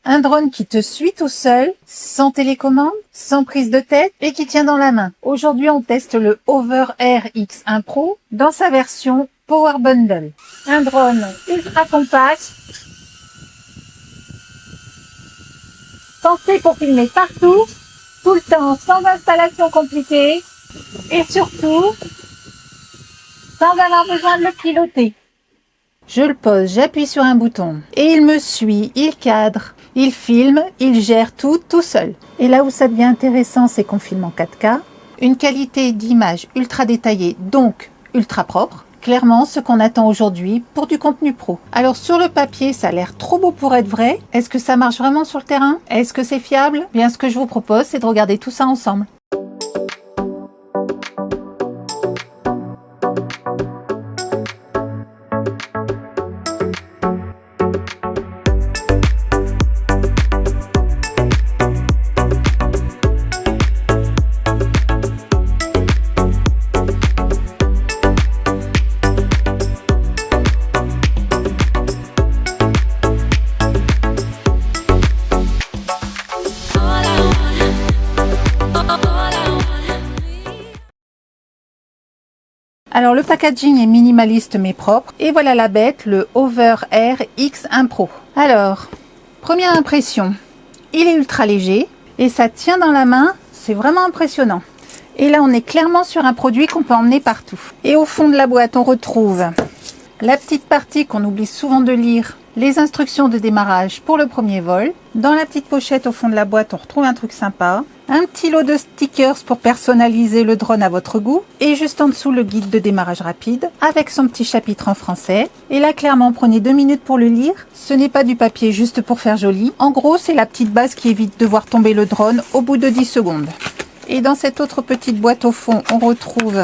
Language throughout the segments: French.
Un drone qui te suit tout seul, sans télécommande, sans prise de tête et qui tient dans la main. Aujourd'hui, on teste le Hover Air X1 Pro dans sa version Power Bundle. Un drone ultra compact, pensé pour filmer partout, tout le temps, sans installation compliquée et surtout, sans avoir besoin de le piloter. Je le pose, j'appuie sur un bouton et il me suit, il cadre, il filme, il gère tout seul. Et là où ça devient intéressant, c'est qu'on filme en 4K, une qualité d'image ultra détaillée, donc ultra propre. Clairement, ce qu'on attend aujourd'hui pour du contenu pro. Alors sur le papier, ça a l'air trop beau pour être vrai. Est-ce que ça marche vraiment sur le terrain? Est-ce que c'est fiable? Bien, ce que je vous propose, c'est de regarder tout ça ensemble. Alors le packaging est minimaliste mais propre. Et voilà la bête, le Hover Air X1 Pro. Alors, première impression, il est ultra léger et ça tient dans la main, c'est vraiment impressionnant. Et là on est clairement sur un produit qu'on peut emmener partout. Et au fond de la boîte on retrouve la petite partie qu'on oublie souvent de lire, les instructions de démarrage pour le premier vol. Dans la petite pochette au fond de la boîte on retrouve un truc sympa. Un petit lot de stickers pour personnaliser le drone à votre goût. Et juste en dessous, le guide de démarrage rapide avec son petit chapitre en français. Et là, clairement, prenez 2 minutes pour le lire. Ce n'est pas du papier juste pour faire joli. En gros, c'est la petite base qui évite de voir tomber le drone au bout de 10 secondes. Et dans cette autre petite boîte au fond, on retrouve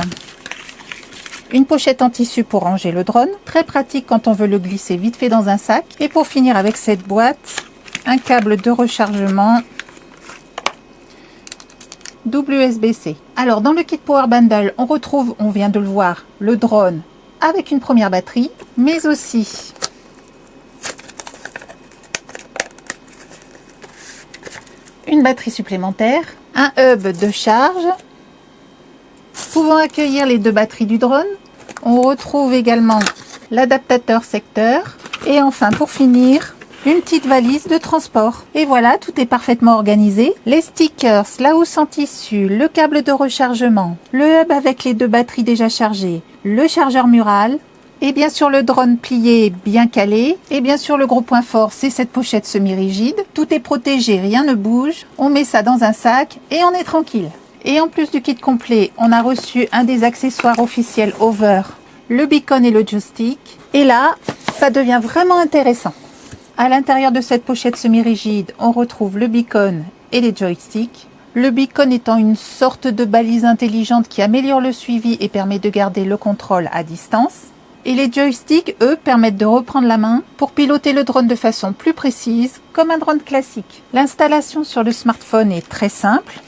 une pochette en tissu pour ranger le drone. Très pratique quand on veut le glisser vite fait dans un sac. Et pour finir avec cette boîte, un câble de rechargement double USB-C. Alors dans le kit Power Bundle, on retrouve, on vient de le voir, le drone avec une première batterie, mais aussi une batterie supplémentaire, un hub de charge pouvant accueillir les 2 batteries du drone. On retrouve également l'adaptateur secteur et enfin pour finir, une petite valise de transport. Et voilà, tout est parfaitement organisé. Les stickers, la housse en tissu, le câble de rechargement, le hub avec les 2 batteries déjà chargées, le chargeur mural, et bien sûr le drone plié bien calé. Et bien sûr le gros point fort, c'est cette pochette semi-rigide. Tout est protégé, rien ne bouge. On met ça dans un sac et on est tranquille. Et en plus du kit complet, on a reçu un des accessoires officiels Hover, le beacon et le joystick. Et là, ça devient vraiment intéressant. À l'intérieur de cette pochette semi-rigide, on retrouve le beacon et les joysticks. Le beacon étant une sorte de balise intelligente qui améliore le suivi et permet de garder le contrôle à distance. Et les joysticks, eux, permettent de reprendre la main pour piloter le drone de façon plus précise, comme un drone classique. L'installation sur le smartphone est très simple.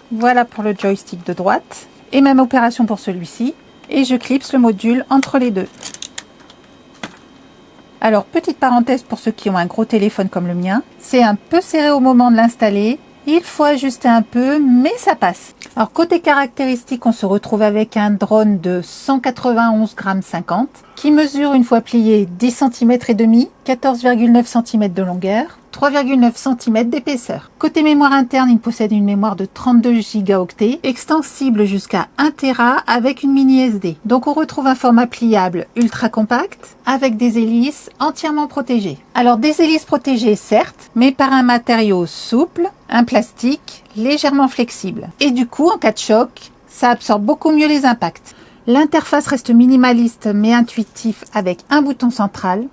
Voilà pour le joystick de droite. Et même opération pour celui-ci. Et je clipse le module entre les deux. Alors, petite parenthèse pour ceux qui ont un gros téléphone comme le mien, c'est un peu serré au moment de l'installer, il faut ajuster un peu, mais ça passe. Alors, côté caractéristiques, on se retrouve avec un drone de 191,50 g qui mesure une fois plié 10 cm et demi, 14,9 cm de longueur, 3,9 cm d'épaisseur. Côté mémoire interne, il possède une mémoire de 32 Go, extensible jusqu'à 1 Tera avec une mini SD. Donc on retrouve un format pliable ultra compact avec des hélices entièrement protégées. Alors des hélices protégées certes, mais par un matériau souple, un plastique légèrement flexible. Et du coup, en cas de choc, ça absorbe beaucoup mieux les impacts. L'interface reste minimaliste mais intuitif avec un bouton central,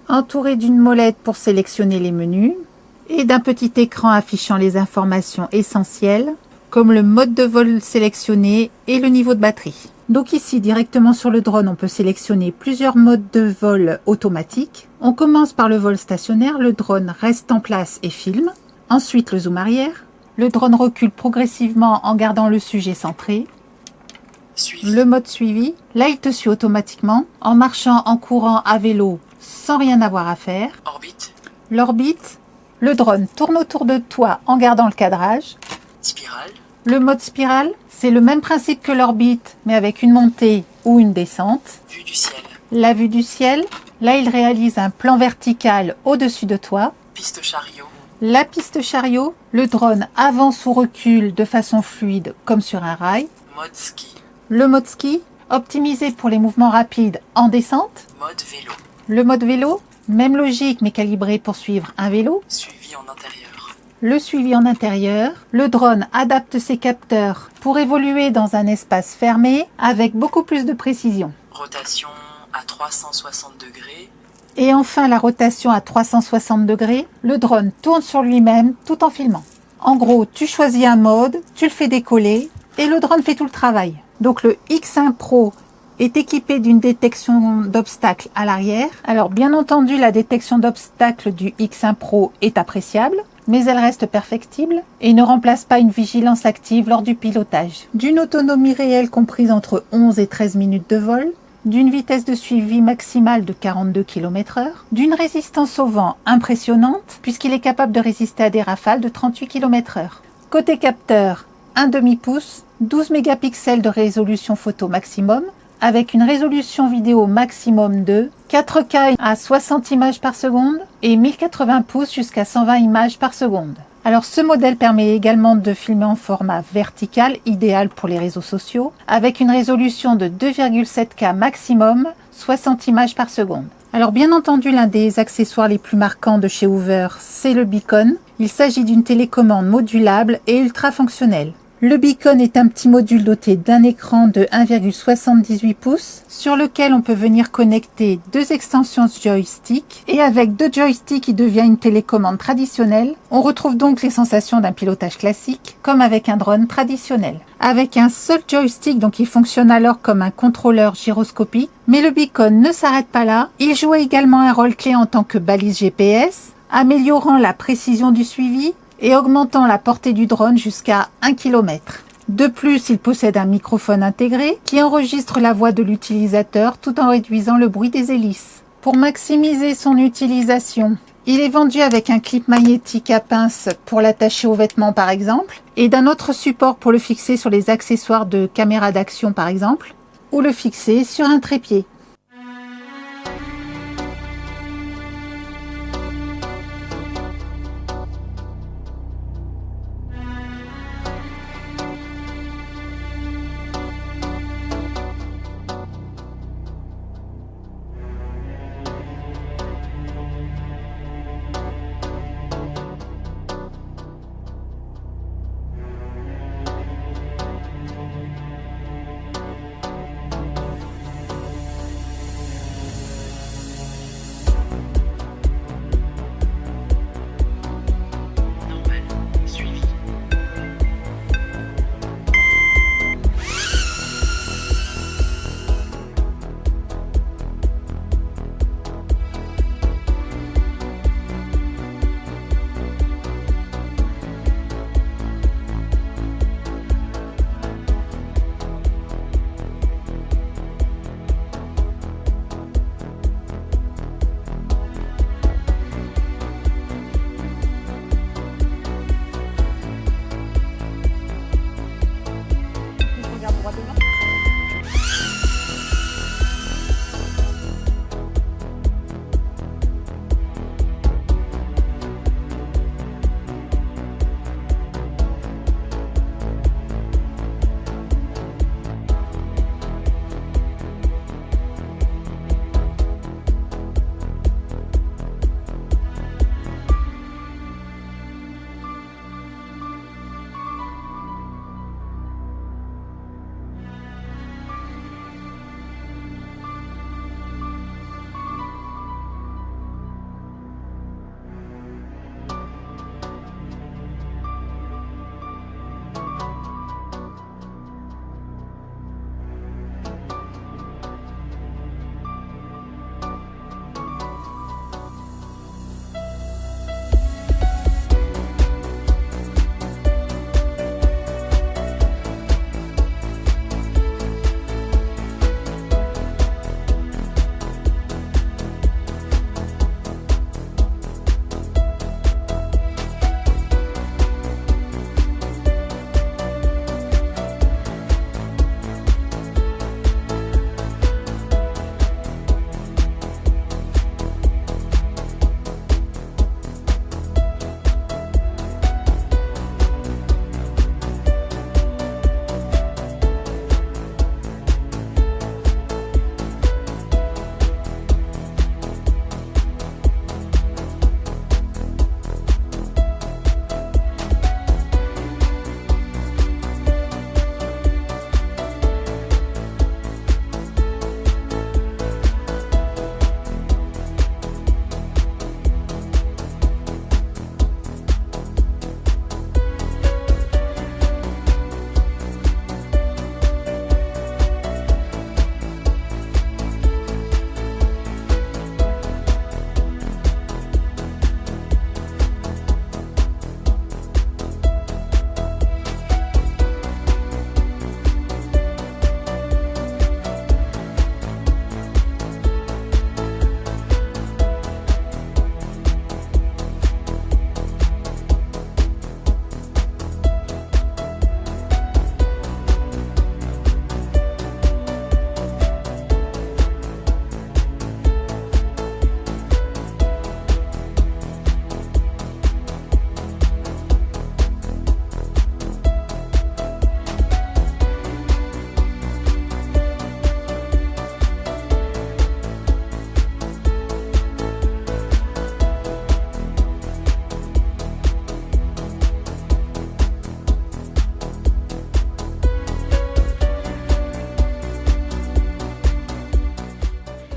entouré d'une molette pour sélectionner les menus et d'un petit écran affichant les informations essentielles comme le mode de vol sélectionné et le niveau de batterie. Donc ici, directement sur le drone, on peut sélectionner plusieurs modes de vol automatiques. On commence par le vol stationnaire, le drone reste en place et filme. Ensuite, le zoom arrière. Le drone recule progressivement en gardant le sujet centré. Suivi. Le mode suivi, là il te suit automatiquement, en marchant, en courant, à vélo, sans rien avoir à faire. Orbite. L'orbite, le drone tourne autour de toi en gardant le cadrage. Spirale. Le mode spirale, c'est le même principe que l'orbite, mais avec une montée ou une descente. Vue du ciel. La vue du ciel, là il réalise un plan vertical au-dessus de toi. Piste chariot. La piste chariot, le drone avance ou recule de façon fluide comme sur un rail. Mode ski. Le mode ski, optimisé pour les mouvements rapides en descente. Mode vélo. Le mode vélo, même logique mais calibré pour suivre un vélo. Suivi en intérieur. Le suivi en intérieur, le drone adapte ses capteurs pour évoluer dans un espace fermé avec beaucoup plus de précision. Rotation à 360 degrés. Et enfin la rotation à 360 degrés, le drone tourne sur lui-même tout en filmant. En gros, tu choisis un mode, tu le fais décoller et le drone fait tout le travail. Donc le X1 Pro est équipé d'une détection d'obstacles à l'arrière. Alors bien entendu, la détection d'obstacles du X1 Pro est appréciable, mais elle reste perfectible et ne remplace pas une vigilance active lors du pilotage. D'une autonomie réelle comprise entre 11 et 13 minutes de vol, d'une vitesse de suivi maximale de 42 km/h, d'une résistance au vent impressionnante puisqu'il est capable de résister à des rafales de 38 km/h. Côté capteur, un demi-pouce, 12 mégapixels de résolution photo maximum, avec une résolution vidéo maximum de 4K à 60 images par seconde et 1080 pouces jusqu'à 120 images par seconde. Alors ce modèle permet également de filmer en format vertical, idéal pour les réseaux sociaux, avec une résolution de 2,7K maximum, 60 images par seconde. Alors bien entendu, l'un des accessoires les plus marquants de chez Hoover, c'est le beacon. Il s'agit d'une télécommande modulable et ultra fonctionnelle. Le beacon est un petit module doté d'un écran de 1,78 pouces sur lequel on peut venir connecter deux extensions joystick et avec deux joysticks il devient une télécommande traditionnelle. On retrouve donc les sensations d'un pilotage classique comme avec un drone traditionnel. Avec un seul joystick, donc il fonctionne alors comme un contrôleur gyroscopique, mais le beacon ne s'arrête pas là. Il joue également un rôle clé en tant que balise GPS, améliorant la précision du suivi et augmentant la portée du drone jusqu'à 1 km. De plus, il possède un microphone intégré qui enregistre la voix de l'utilisateur tout en réduisant le bruit des hélices. Pour maximiser son utilisation, il est vendu avec un clip magnétique à pince pour l'attacher aux vêtements par exemple, et d'un autre support pour le fixer sur les accessoires de caméra d'action par exemple, ou le fixer sur un trépied.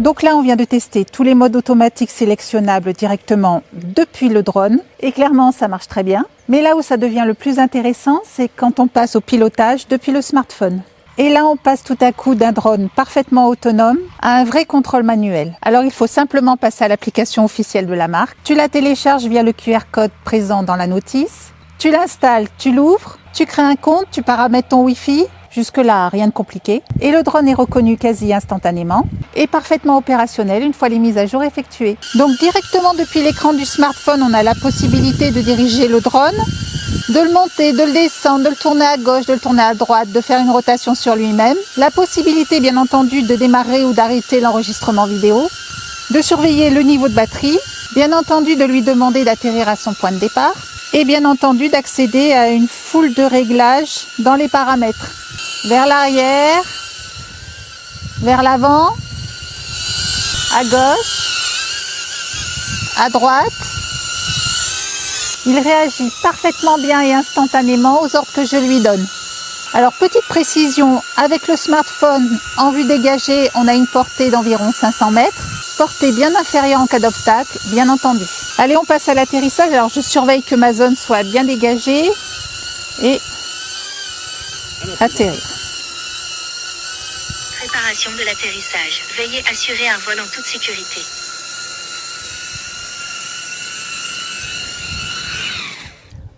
Donc là, on vient de tester tous les modes automatiques sélectionnables directement depuis le drone. Et clairement, ça marche très bien. Mais là où ça devient le plus intéressant, c'est quand on passe au pilotage depuis le smartphone. Et là, on passe tout à coup d'un drone parfaitement autonome à un vrai contrôle manuel. Alors, il faut simplement passer à l'application officielle de la marque. Tu la télécharges via le QR code présent dans la notice. Tu l'installes, tu l'ouvres, tu crées un compte, tu paramètres ton Wi-Fi. Jusque-là, rien de compliqué. Et le drone est reconnu quasi instantanément et parfaitement opérationnel une fois les mises à jour effectuées. Donc, directement depuis l'écran du smartphone, on a la possibilité de diriger le drone, de le monter, de le descendre, de le tourner à gauche, de le tourner à droite, de faire une rotation sur lui-même. La possibilité, bien entendu, de démarrer ou d'arrêter l'enregistrement vidéo, de surveiller le niveau de batterie, bien entendu, de lui demander d'atterrir à son point de départ et bien entendu, d'accéder à une foule de réglages dans les paramètres. Vers l'arrière, vers l'avant, à gauche, à droite. Il réagit parfaitement bien et instantanément aux ordres que je lui donne. Alors, petite précision, avec le smartphone en vue dégagée, on a une portée d'environ 500 mètres. Portée bien inférieure en cas d'obstacle, bien entendu. Allez, on passe à l'atterrissage. Alors, je surveille que ma zone soit bien dégagée et atterrir. Préparation de l'atterrissage. Veuillez assurer un vol en toute sécurité.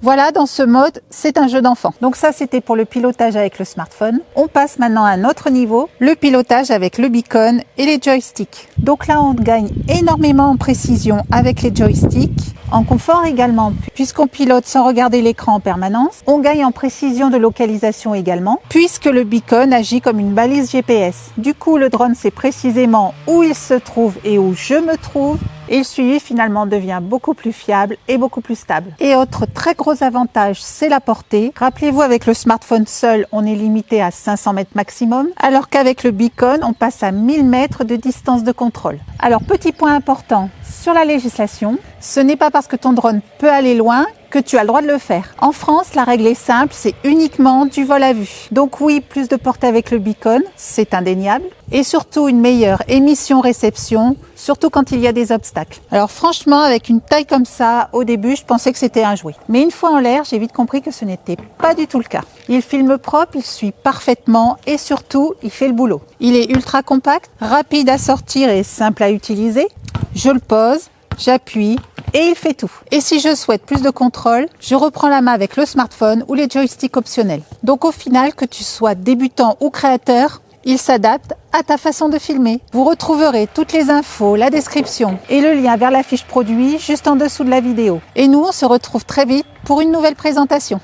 Voilà, dans ce mode, c'est un jeu d'enfant. Donc ça, c'était pour le pilotage avec le smartphone. On passe maintenant à un autre niveau, le pilotage avec le beacon et les joysticks. Donc là, on gagne énormément en précision avec les joysticks, en confort également, puisqu'on pilote sans regarder l'écran en permanence. On gagne en précision de localisation également, puisque le beacon agit comme une balise GPS. Du coup, le drone sait précisément où il se trouve et où je me trouve. Et le suivi finalement devient beaucoup plus fiable et beaucoup plus stable. Et autre très gros avantage, c'est la portée. Rappelez-vous, avec le smartphone seul, on est limité à 500 mètres maximum, alors qu'avec le beacon, on passe à 1000 mètres de distance de contrôle. Alors, petit point important sur la législation, ce n'est pas parce que ton drone peut aller loin que tu as le droit de le faire. En France, la règle est simple, c'est uniquement du vol à vue. Donc oui, plus de portée avec le beacon, c'est indéniable. Et surtout une meilleure émission-réception, surtout quand il y a des obstacles. Alors franchement, avec une taille comme ça, au début, je pensais que c'était un jouet. Mais une fois en l'air, j'ai vite compris que ce n'était pas du tout le cas. Il filme propre, il suit parfaitement et surtout, il fait le boulot. Il est ultra compact, rapide à sortir et simple à utiliser. Je le pose, j'appuie et il fait tout. Et si je souhaite plus de contrôle, je reprends la main avec le smartphone ou les joysticks optionnels. Donc au final, que tu sois débutant ou créateur, il s'adapte à ta façon de filmer. Vous retrouverez toutes les infos, la description et le lien vers la fiche produit juste en dessous de la vidéo. Et nous, on se retrouve très vite pour une nouvelle présentation.